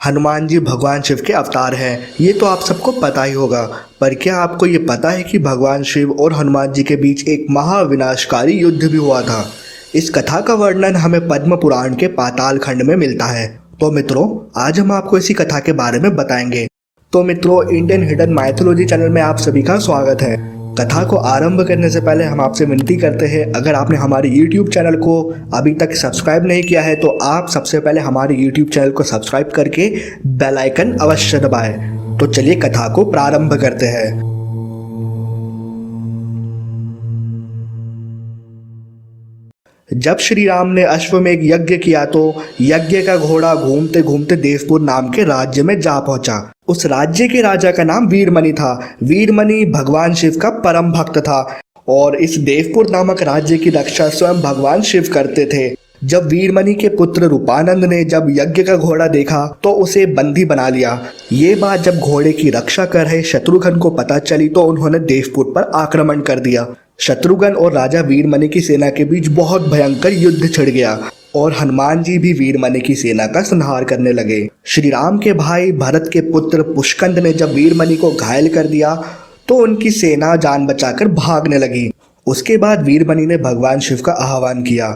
हनुमान जी भगवान शिव के अवतार हैं, ये तो आप सबको पता ही होगा। पर क्या आपको ये पता है कि भगवान शिव और हनुमान जी के बीच एक महाविनाशकारी युद्ध भी हुआ था। इस कथा का वर्णन हमें पद्म पुराण के पाताल खंड में मिलता है। तो मित्रों, आज हम आपको इसी कथा के बारे में बताएंगे। तो मित्रों, इंडियन हिडन माइथोलॉजी चैनल में आप सभी का स्वागत है। कथा को आरंभ करने से पहले हम आपसे विनती करते हैं, अगर आपने हमारे YouTube चैनल को अभी तक सब्सक्राइब नहीं किया है तो आप सबसे पहले हमारे YouTube चैनल को सब्सक्राइब करके बेल आइकन अवश्य दबाएं। तो चलिए कथा को प्रारंभ करते हैं। जब श्री राम ने अश्वमेध यज्ञ किया तो यज्ञ का घोड़ा घूमते घूमते देवपुर नाम के राज्य में जा पहुंचा। उस राज्य के राजा का नाम वीरमणि था। वीरमणि भगवान शिव का परम भक्त था और इस देवपुर नामक राज्य की रक्षा स्वयं भगवान शिव करते थे। जब वीरमणि के पुत्र रूपानंद ने जब यज्ञ का घोड़ा देखा तो उसे बंदी बना लिया। ये बात जब घोड़े की रक्षा कर रहे शत्रुघ्न को पता चली तो उन्होंने देवपुर पर आक्रमण कर दिया। शत्रुघ्न और राजा वीरमणि की सेना के बीच बहुत भयंकर युद्ध छिड़ गया और हनुमान जी भी वीरमणि की सेना का संहार करने लगे। श्री राम के भाई भरत के पुत्र पुष्कंद ने जब वीरमणि को घायल कर दिया तो उनकी सेना जान बचाकर भागने लगी। उसके बाद वीरमणि ने भगवान शिव का आह्वान किया।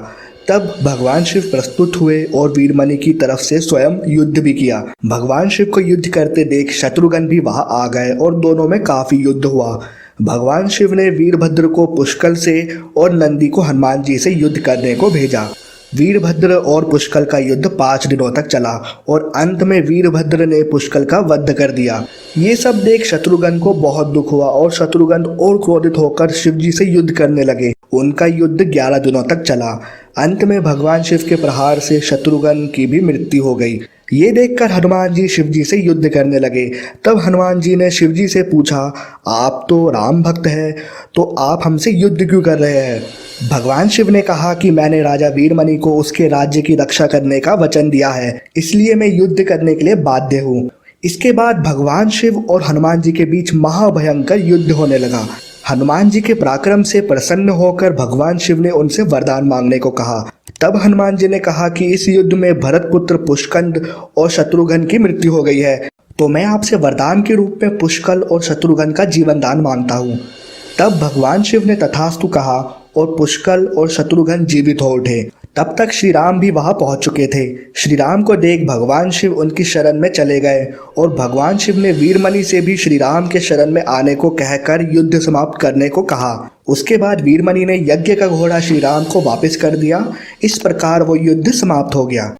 तब भगवान शिव प्रस्तुत हुए और वीरमणि की तरफ से स्वयं युद्ध भी किया। भगवान शिव को युद्ध करते देख शत्रुघ्न भी वहां आ गए और दोनों में काफी युद्ध हुआ। भगवान शिव ने वीरभद्र को पुष्कल से और नंदी को हनुमान जी से युद्ध करने को भेजा। वीरभद्र और पुष्कल का युद्ध 5 दिनों तक चला और अंत में वीरभद्र ने पुष्कल का वध कर दिया। ये सब देख शत्रुघ्न को बहुत दुख हुआ और शत्रुघ्न और क्रोधित होकर शिव जी से युद्ध करने लगे। उनका युद्ध 11 दिनों तक चला। अंत में भगवान शिव के प्रहार से शत्रुघ्न की भी मृत्यु हो गई। ये देखकर हनुमान जी शिव जी से युद्ध करने लगे। तब हनुमान जी ने शिव जी से पूछा, आप तो राम भक्त हैं, तो आप हमसे युद्ध क्यों कर रहे हैं? भगवान शिव ने कहा कि मैंने राजा वीरमणि को उसके राज्य की रक्षा करने का वचन दिया है, इसलिए मैं युद्ध करने के लिए बाध्य हूँ। इसके बाद भगवान शिव और हनुमान जी के बीच महाभयंकर युद्ध होने लगा। हनुमान जी के पराक्रम से प्रसन्न होकर भगवान शिव ने उनसे वरदान मांगने को कहा। तब हनुमान जी ने कहा कि इस युद्ध में भरत पुत्र पुष्कंद और शत्रुघ्न की मृत्यु हो गई है, तो मैं आपसे वरदान के रूप में पुष्कल और शत्रुघ्न का जीवन दान मांगता हूँ। तब भगवान शिव ने तथास्तु कहा और पुष्कल और शत्रुघ्न जीवित हो उठे। तब तक श्री राम भी वहां पहुंच चुके थे। श्री राम को देख भगवान शिव उनकी शरण में चले गए और भगवान शिव ने वीरमणि से भी श्री राम के शरण में आने को कहकर युद्ध समाप्त करने को कहा। उसके बाद वीरमणि ने यज्ञ का घोड़ा श्री राम को वापस कर दिया। इस प्रकार वो युद्ध समाप्त हो गया।